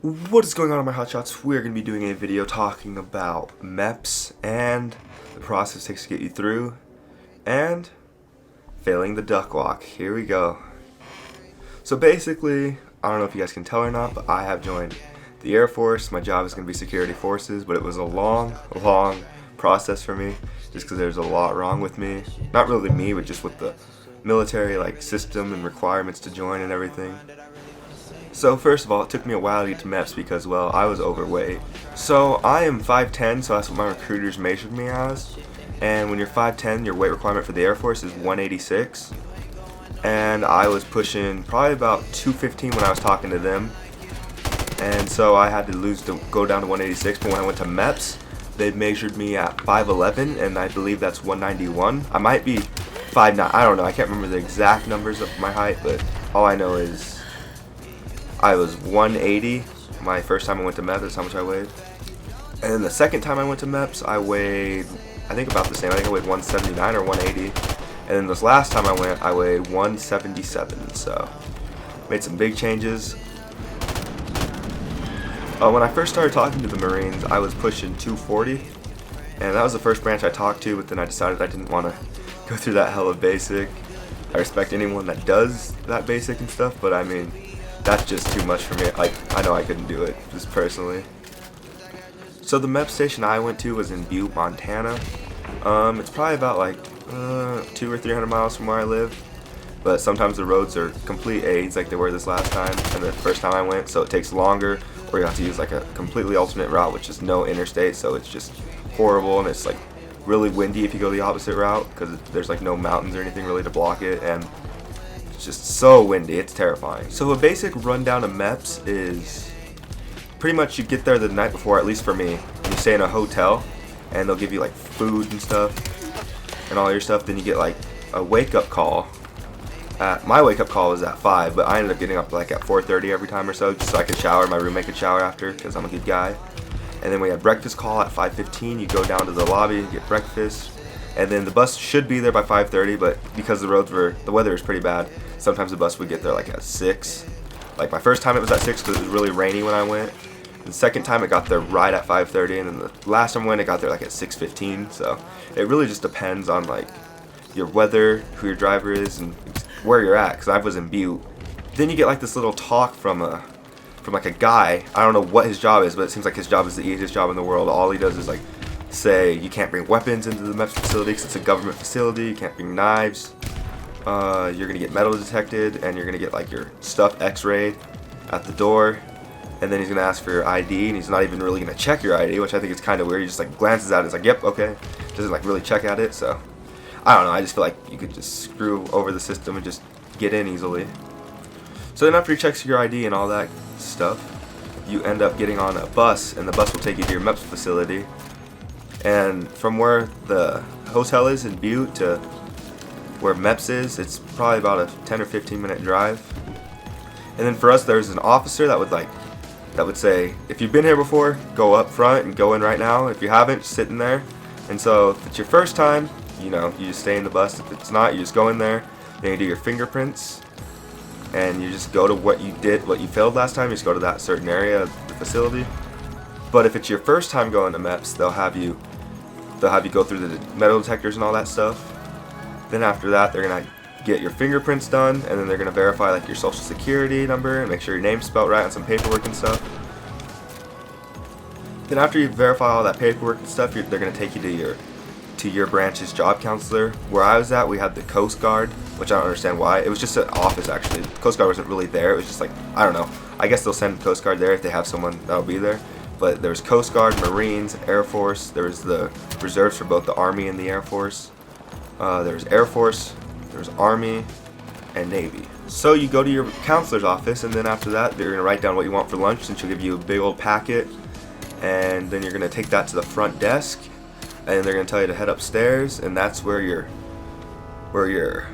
What is going on my hotshots? We're going to be doing a video talking about Meps and the process it takes to get you through and failing the duck walk. Here we go. So basically, I don't know if you guys can tell or not, but I have joined the Air Force. My job is going to be security forces, but it was a long process for me just because there's a lot wrong with me. Not really me, but just with the military system and requirements to join and everything. So first of all, it took me a while to get to Meps because, well, I was overweight. So I am 5'10", so that's what my recruiters measured me as. And when you're 5'10", your weight requirement for the Air Force is 186. And I was pushing probably about 215 when I was talking to them. And so I had to go down to 186, but when I went to Meps, they measured me at 5'11", and I believe that's 191. I might be 5'9", I don't know, I can't remember the exact numbers of my height, but all I know is I was 180 my first time I went to Meps. That's how much I weighed. And then the second time I went to Meps, I weighed, I think about the same. I think I weighed 179 or 180. And then this last time I went, I weighed 177. So made some big changes. When I first started talking to the Marines, I was pushing 240. And that was the first branch I talked to, but then I decided I didn't want to go through that hella basic. I respect anyone that does that basic and stuff, but I mean, that's just too much for me. I know I couldn't do it, just personally. So the Meps station I went to was in Butte, Montana. It's probably about 200 or 300 miles from where I live. But sometimes the roads are complete AIDS like they were this last time and the first time I went, so it takes longer, or you have to use a completely alternate route, which is no interstate, so it's just horrible, and it's really windy if you go the opposite route because there's no mountains or anything really to block it, and it's just so windy, it's terrifying. So a basic rundown of Meps is pretty much you get there the night before, at least for me, and you stay in a hotel, and they'll give you food and stuff, and all your stuff. Then you get a wake-up call. My wake-up call was at 5, but I ended up getting up at 4:30 every time or so, just so I could shower. My roommate could shower after, because I'm a good guy. And then we had breakfast call at 5:15. You go down to the lobby and get breakfast. And then the bus should be there by 5:30, but because the weather is pretty bad, sometimes the bus would get there at 6. My first time it was at 6 because it was really rainy when I went. The second time it got there right at 5:30, and then the last time I went it got there at 6:15. So it really just depends on your weather, who your driver is, and where you're at, because I was in Butte. Then you get this little talk from a guy. I don't know what his job is, but it seems like his job is the easiest job in the world. All he does is say you can't bring weapons into the Meps facility because it's a government facility. You can't bring knives. You're gonna get metal detected, and you're gonna get your stuff x-rayed at the door. And then he's gonna ask for your ID, and he's not even really gonna check your ID, which I think is kind of weird. He just glances at it, it's yep, okay. Doesn't really check at it. So I don't know. I just feel you could just screw over the system and just get in easily. So then after he checks your ID and all that stuff, you end up getting on a bus, and the bus will take you to your Meps facility. And from where the hotel is in Butte to where Meps is, it's probably about a 10 or 15 minute drive. And then for us, there's an officer that would say, if you've been here before, go up front and go in right now. If you haven't, sit in there. And so if it's your first time, you just stay in the bus. If it's not, you just go in there, then you do your fingerprints, and you just go to what you failed last time. You just go to that certain area of the facility. But if it's your first time going to Meps, they'll have you go through the metal detectors and all that stuff. Then after that, they're gonna get your fingerprints done, and then they're gonna verify your social security number and make sure your name's spelled right on some paperwork and stuff. Then after you verify all that paperwork and stuff, they're gonna take you to your branch's job counselor. Where I was at, we had the Coast Guard, which I don't understand why. It was just an office, actually. The Coast Guard wasn't really there. It was just I don't know. I guess they'll send the Coast Guard there if they have someone that'll be there. But there was Coast Guard, Marines, Air Force. There was the reserves for both the Army and the Air Force. There was Air Force, there was Army, and Navy. So you go to your counselor's office, and then after that, they're going to write down what you want for lunch, and she'll give you a big old packet. And then you're going to take that to the front desk, and they're going to tell you to head upstairs, and that's where your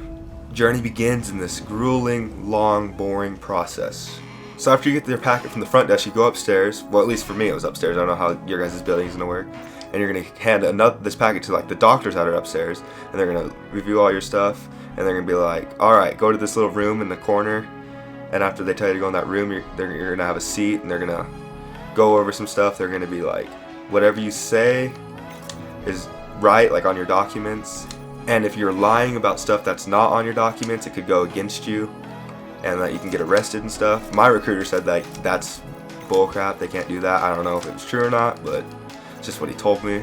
journey begins in this grueling, long, boring process. So after you get your packet from the front desk, you go upstairs. Well, at least for me, it was upstairs. I don't know how your guys' building is going to work. And you're going to hand this packet to the doctors that are upstairs, and they're going to review all your stuff, and they're going to be alright, go to this little room in the corner, and after they tell you to go in that room, you're going to have a seat, and they're going to go over some stuff. They're gonna be like, whatever you say is right, like on your documents. And if you're lying about stuff that's not on your documents, it could go against you, and that you can get arrested and stuff. My recruiter said that that's bullcrap. They can't do that. I don't know if it was true or not, but it's just what he told me.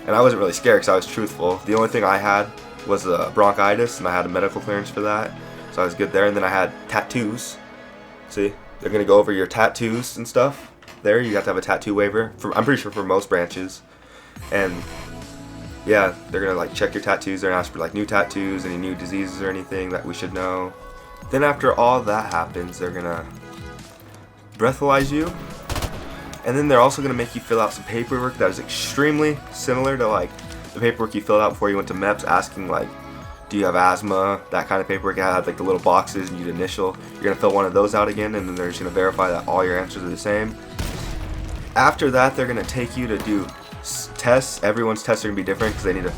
And I wasn't really scared because I was truthful. The only thing I had was bronchitis, and I had a medical clearance for that, so I was good there. And then I had tattoos. See, they're gonna go over your tattoos and stuff. There, you have to have a tattoo waiver. I'm pretty sure for most branches. And yeah, they're gonna like check your tattoos. They're gonna ask for like new tattoos, any new diseases or anything that we should know. Then after all that happens, they're gonna breathalyze you, and then they're also gonna make you fill out some paperwork that is extremely similar to like the paperwork you filled out before you went to Meps, asking like, do you have asthma? That kind of paperwork. It had like the little boxes and you'd initial. You're gonna fill one of those out again, and then they're just gonna verify that all your answers are the same. After that, they're gonna take you to do tests. Everyone's tests are gonna be different because they need to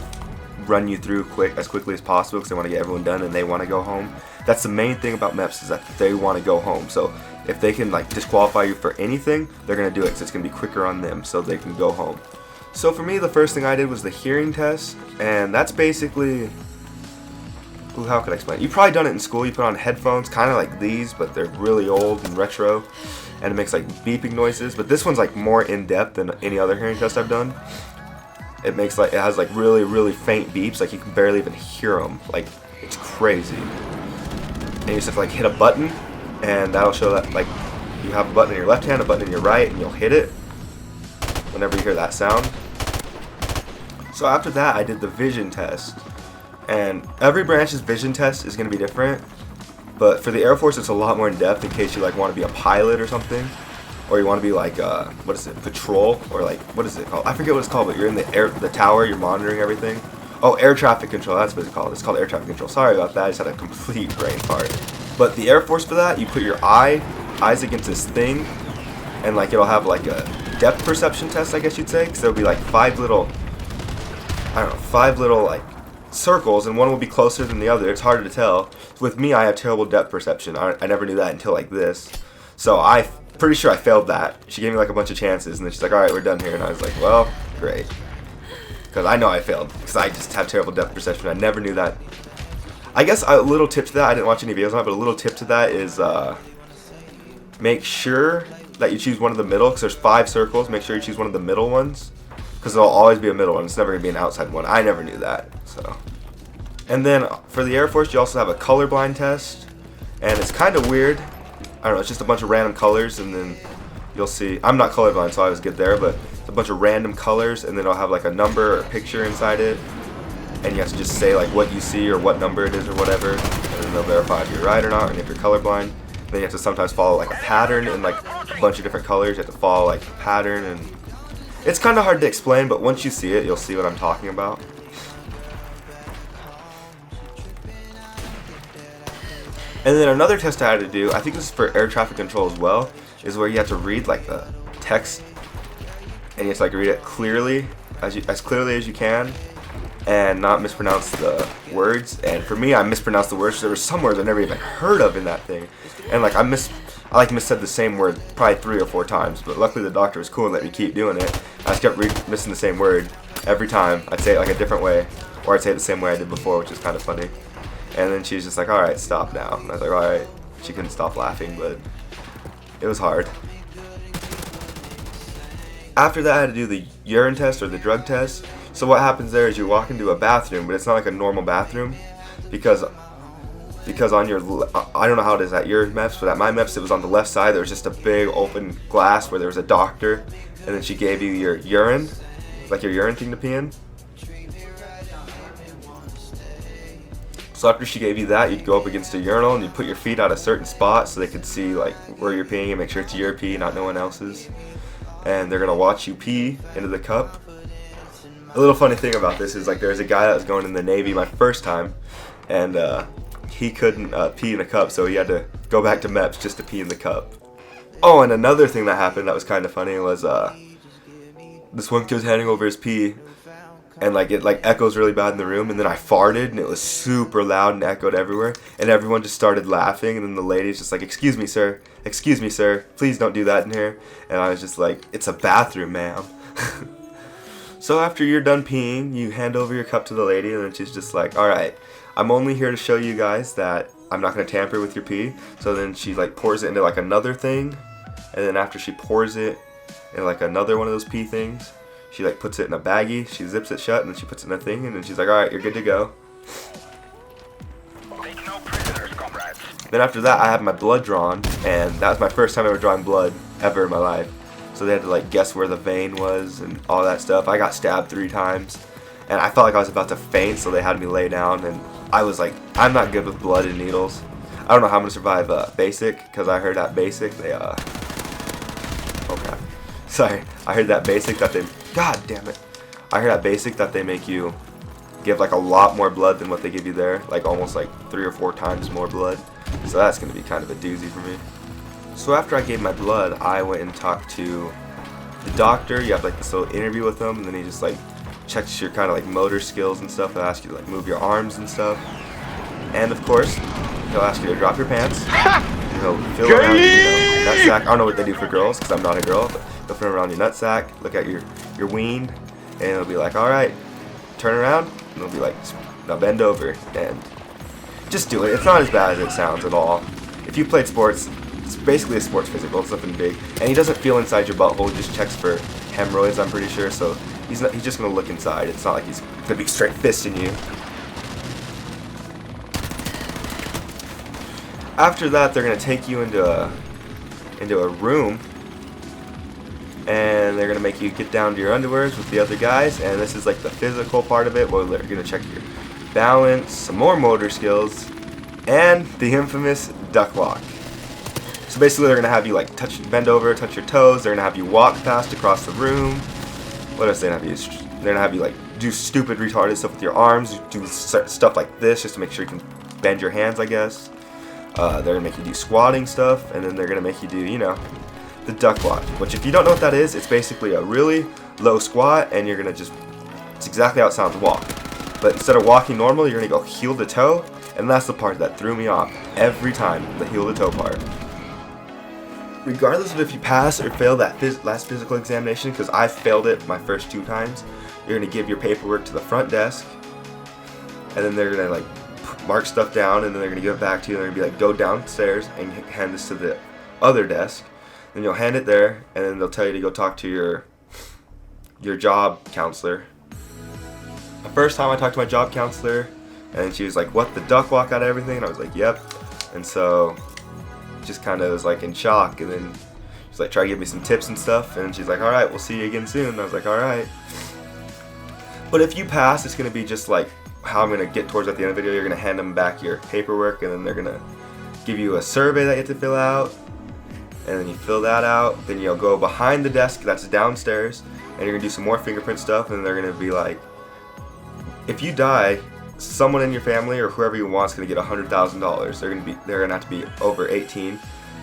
run you through as quickly as possible because they want to get everyone done and they want to go home. That's the main thing about Meps, is that they want to go home. So if they can like disqualify you for anything, they're gonna do it because it's gonna be quicker on them, so they can go home. So for me, the first thing I did was the hearing test, and that's basically, how could I explain it? You've probably done it in school. You put on headphones, kind of like these, but they're really old and retro, and it makes like beeping noises. But this one's like more in depth than any other hearing test I've done. It has like really faint beeps, like you can barely even hear them. Like, it's crazy. And you just have to like hit a button, and that'll show that like you have a button in your left hand, a button in your right, and you'll hit it whenever you hear that sound. So after that, I did the vision test, and every branch's vision test is going to be different. But for the Air Force, it's a lot more in depth in case you like want to be a pilot or something, or you want to be like patrol, or like, what is it called? I forget what it's called, but you're in the tower, you're monitoring everything. Oh, air traffic control, that's what it's called. It's called air traffic control. Sorry about that, I just had a complete brain fart. But the Air Force, for that, you put your eyes against this thing, and like it'll have like a depth perception test, I guess you'd say, because there'll be like five little like circles, and one will be closer than the other. It's harder to tell. With me, I have terrible depth perception. I never knew that until like this. So I'm pretty sure I failed that. She gave me like a bunch of chances, and then she's like, alright, we're done here. And I was like, well, great. Because I know I failed, because I just have terrible depth perception. I never knew that. I guess a little tip to that, I didn't watch any videos on it, but a little tip to that is make sure that you choose one of the middle, because there's 5 circles. Make sure you choose one of the middle ones, because there'll always be a middle one. It's never going to be an outside one. I never knew that. So, and then for the Air Force, you also have a colorblind test, and it's kind of weird. I don't know, it's just a bunch of random colors, and then you'll see. I'm not colorblind, so I was good there, but it's a bunch of random colors, and then it'll have like a number or a picture inside it, and you have to just say like what you see or what number it is or whatever, and then they'll verify if you're right or not, and if you're colorblind. Then you have to sometimes follow like a pattern in like a bunch of different colors. You have to follow like a pattern, and it's kind of hard to explain, but once you see it, you'll see what I'm talking about. And then another test I had to do, I think this is for air traffic control as well, is where you have to read like the text, and you have to like read it clearly, as clearly as you can, and not mispronounce the words. And for me, I mispronounced the words. So there were some words I never even heard of in that thing, and like I missaid the same word probably 3 or 4 times. But luckily the doctor was cool and let me keep doing it. I just kept missing the same word every time. I'd say it like a different way, or I'd say it the same way I did before, which is kind of funny. And then she's just like, all right, stop now. And I was like, all right. She couldn't stop laughing, but it was hard. After that, I had to do the urine test or the drug test. So what happens there is you walk into a bathroom, but it's not like a normal bathroom, because on your, I don't know how it is at your Meps, but at my Meps it was on the left side. There was just a big open glass where there was a doctor, and then she gave you your urine, like your urine thing to pee in. So after she gave you that, you'd go up against a urinal and you'd put your feet at a certain spot so they could see like where you're peeing and make sure it's your pee, not no one else's. And they're gonna watch you pee into the cup. A little funny thing about this is like there's a guy that was going in the Navy my first time, and he couldn't pee in a cup, so he had to go back to Meps just to pee in the cup. Oh, and another thing that happened that was kind of funny was this one kid was handing over his pee, and like it like echoes really bad in the room, and then I farted and it was super loud and echoed everywhere, and everyone just started laughing, and then the lady's just like, excuse me sir, please don't do that in here. And I was just like, it's a bathroom, ma'am. So after you're done peeing, you hand over your cup to the lady, and then she's just like, alright, I'm only here to show you guys that I'm not going to tamper with your pee. So then she like pours it into like another thing, and then after she pours it in like another one of those pee things, she like puts it in a baggie, she zips it shut, and then she puts it in a thing, and then she's like, alright, you're good to go. Take no prisoners, comrades. Then after that, I had my blood drawn, and that was my first time ever drawing blood ever in my life. So they had to like guess where the vein was and all that stuff. I got stabbed 3 times, and I felt like I was about to faint, so they had me lay down, and I was like, I'm not good with blood and needles. I don't know how I'm gonna survive basic, because I heard at basic they oh crap. Sorry, I heard that basic that they, god damn it. I heard at basic that they make you give like a lot more blood than what they give you there, like almost like 3 or 4 times more blood. So that's gonna be kind of a doozy for me. So after I gave my blood, I went and talked to the doctor. You have like this little interview with him, and then he just like checks your kind of like motor skills and stuff. He'll ask you to like move your arms and stuff, and of course he'll ask you to drop your pants. He'll feel around your nutsack. I don't know what they do for girls because I'm not a girl, but he'll feel around your nutsack, look at your ween, and he'll be like, all right, turn around, and he'll be like, now bend over, and just do it. It's not as bad as it sounds at all. If you played sports, it's basically a sports physical. It's nothing big, and he doesn't feel inside your butthole. He just checks for hemorrhoids, I'm pretty sure. So he's just gonna look inside. It's not like he's gonna be straight fisting you. After that, they're gonna take you into a room, and they're gonna make you get down to your underwears with the other guys. And this is like the physical part of it, where they're gonna check your balance, some more motor skills, and the infamous duck walk. So basically they're going to have you like bend over, touch your toes, they're going to have you walk fast across the room. What else are they going to have you? They're going to have you like do stupid retarded stuff with your arms, do stuff like this just to make sure you can bend your hands, I guess. They're going to make you do squatting stuff, and then they're going to make you do, you know, the duck walk. Which if you don't know what that is, it's basically a really low squat, and you're going to just, it's exactly how it sounds, walk. But instead of walking normal, you're going to go heel to toe, and that's the part that threw me off every time, the heel to toe part. Regardless of if you pass or fail that last physical examination, because I failed it my first 2 times, you're going to give your paperwork to the front desk, and then they're going to like mark stuff down, and then they're going to give it back to you, and they're going to be like, go downstairs and hand this to the other desk. Then you'll hand it there, and then they'll tell you to go talk to your job counselor. The first time I talked to my job counselor, and she was like, what, the duck walk out of everything? And I was like, yep. And so just kind of was like in shock, and then she's like trying to give me some tips and stuff, and she's like, all right, we'll see you again soon. And I was like, all right. But if you pass, it's going to be just like how I'm going to get towards at the end of the video. You're going to hand them back your paperwork, and then they're going to give you a survey that you have to fill out, and then you fill that out. Then you'll go behind the desk that's downstairs, and you're going to do some more fingerprint stuff, and they're going to be like, if you die, someone in your family or whoever you want is going to get $100,000. They're going to have to be over 18,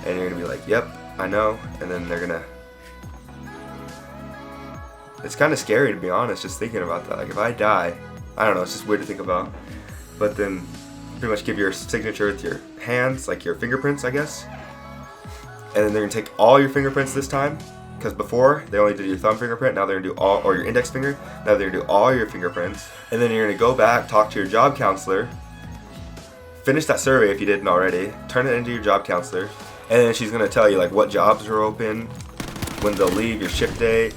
and you're going to be like, yep, I know. And then they're going to, it's kind of scary, to be honest, just thinking about that. Like if I die, I don't know, it's just weird to think about. But then pretty much give your signature with your hands, like your fingerprints, I guess. And then they're going to take all your fingerprints this time. Because before, they only did your thumb fingerprint, now they're going to do all, or your index finger, now they're going to do all your fingerprints. And then you're going to go back, talk to your job counselor, finish that survey if you didn't already, turn it into your job counselor, and then she's going to tell you like what jobs are open, when they'll leave, your shift day.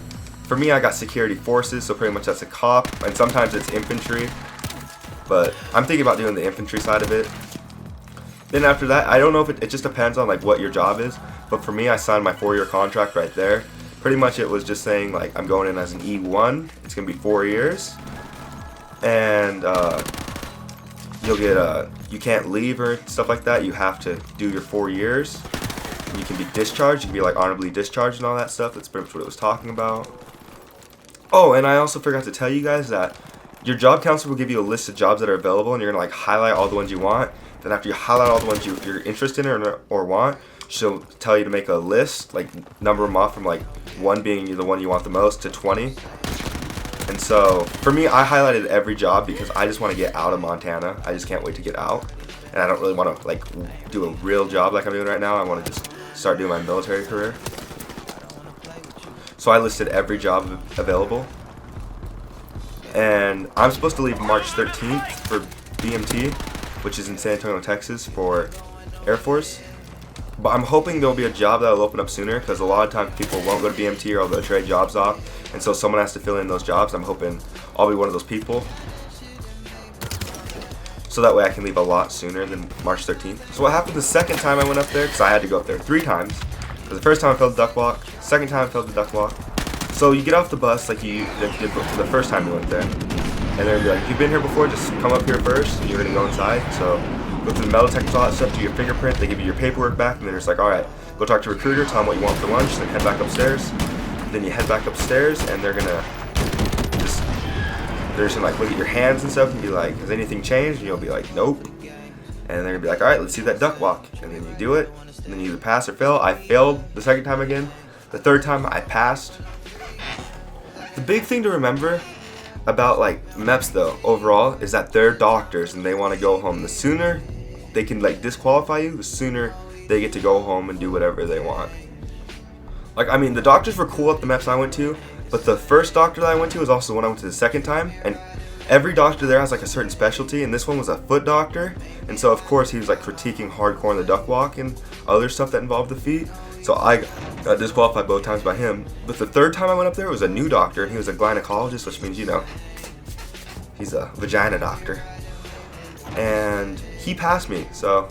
For me, I got security forces, so pretty much that's a cop, and sometimes it's infantry, but I'm thinking about doing the infantry side of it. Then after that, I don't know if it just depends on like what your job is, but for me, I signed my 4-year contract right there. Pretty much it was just saying like I'm going in as an E1, it's going to be 4 years, and you'll get you can't leave or stuff like that. You have to do your 4 years. You can be discharged, you can be like honorably discharged and all that stuff. That's pretty much what it was talking about. Oh, and I also forgot to tell you guys that your job counselor will give you a list of jobs that are available, and you're going to like highlight all the ones you want. Then after you highlight all the ones you're interested in or want, she'll tell you to make a list, like number them off from like 1 being the one you want the most to 20. And so for me, I highlighted every job because I just want to get out of Montana. I just can't wait to get out, and I don't really want to like do a real job like I'm doing right now. I want to just start doing my military career. So I listed every job available, and I'm supposed to leave March 13th for BMT, which is in San Antonio, Texas, for Air Force. But I'm hoping there'll be a job that'll open up sooner, because a lot of times people won't go to BMT or they'll trade jobs off, and so someone has to fill in those jobs. I'm hoping I'll be one of those people, so that way I can leave a lot sooner than March 13th. So what happened the second time I went up there, because I had to go up there 3 times. The first time I failed the duck walk, second time I failed the duck walk. So you get off the bus like you did the first time you went there, and they're gonna be like, if you've been here before, just come up here first, and you're gonna go inside. So go through the metal detectors, all that stuff, do your fingerprint, they give you your paperwork back, and then it's like, alright, go talk to a recruiter, tell them what you want for lunch, then head back upstairs. Then you head back upstairs, and they're just gonna like look at your hands and stuff and be like, has anything changed? And you'll be like, nope. And they're gonna be like, alright, let's see that duck walk. And then you do it, and then you either pass or fail. I failed the second time again. The third time I passed. The big thing to remember about like Meps though, overall, is that they're doctors and they want to go home. The sooner they can like disqualify you, the sooner they get to go home and do whatever they want. Like, I mean, the doctors were cool at the Meps I went to, but the first doctor that I went to was also the one I went to the second time, and every doctor there has like a certain specialty, and this one was a foot doctor, and so of course he was like critiquing hardcore on the duck walk and other stuff that involved the feet. So I got disqualified both times by him. But the third time I went up there, it was a new doctor, and he was a gynecologist, which means, you know, he's a vagina doctor. And he passed me, so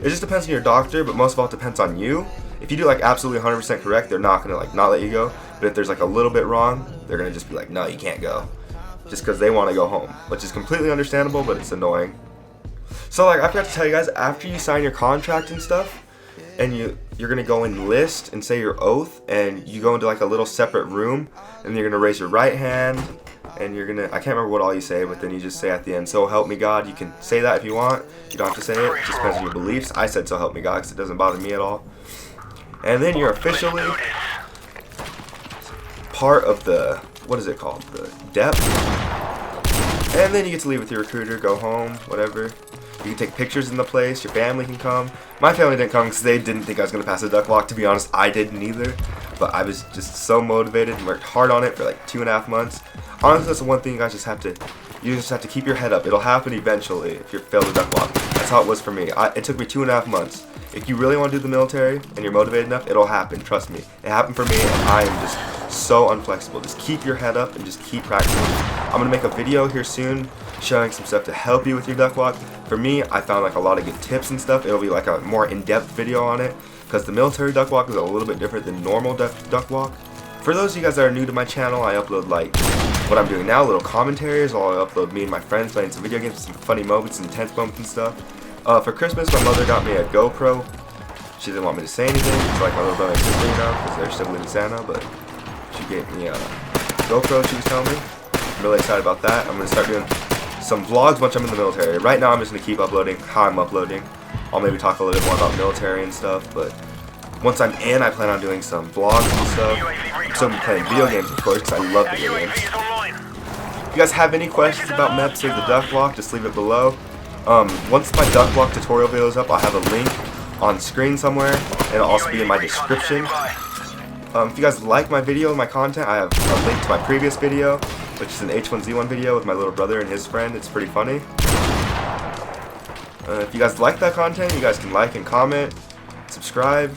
it just depends on your doctor, but most of all it depends on you. If you do like absolutely 100% correct, they're not gonna like not let you go. But if there's like a little bit wrong, they're gonna just be like, no, you can't go, just because they want to go home, which is completely understandable, but it's annoying. So like I forgot to tell you guys, after you sign your contract and stuff, and you're gonna go enlist and say your oath, and you go into like a little separate room, and you're gonna raise your right hand, and you're gonna, I can't remember what all you say, but then you just say at the end, so help me God. You can say that if you want, you don't have to say it, it just depends on your beliefs. I said so help me God because it doesn't bother me at all. And then you're officially part of the, what is it called, the depth. And then you get to leave with your recruiter, go home, whatever. You can take pictures in the place, your family can come. My family didn't come because they didn't think I was going to pass the duck walk. To be honest, I didn't either. But I was just so motivated and worked hard on it for like 2.5 months. Honestly, that's the one thing you guys just have to keep your head up. It'll happen eventually if you fail the duck walk. That's how it was for me. It took me 2.5 months. If you really want to do the military and you're motivated enough, it'll happen. Trust me. It happened for me, and I am just so unflexible. Just keep your head up and just keep practicing. I'm going to make a video here soon showing some stuff to help you with your duck walk. For me, I found like a lot of good tips and stuff. It'll be like a more in-depth video on it, because the military duck walk is a little bit different than normal duck walk. For those of you guys that are new to my channel, I upload like what I'm doing now, little commentaries, or I'll upload me and my friends playing some video games, some funny moments and intense moments and stuff. For Christmas, my mother got me a GoPro. She didn't want me to say anything, it's like my little brother and sister, you know, because they're still believing Santa, but she gave me a GoPro, she was telling me. I'm really excited about that. I'm going to start doing some vlogs once I'm in the military. Right now I'm just going to keep uploading how I'm uploading. I'll maybe talk a little bit more about military and stuff, but once I'm in, I plan on doing some vlogs and stuff. I'm still playing video games, of course, because I love video games. If you guys have any questions about Meps or the duck walk, just leave it below. Once my duck walk tutorial video is up, I'll have a link on screen somewhere, and it'll also be in my description. If you guys like my video and my content, I have a link to my previous video, which is an H1Z1 video with my little brother and his friend. It's pretty funny. If you guys like that content, you guys can like and comment, subscribe.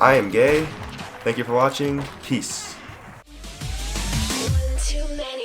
I am gay. Thank you for watching. Peace. Too many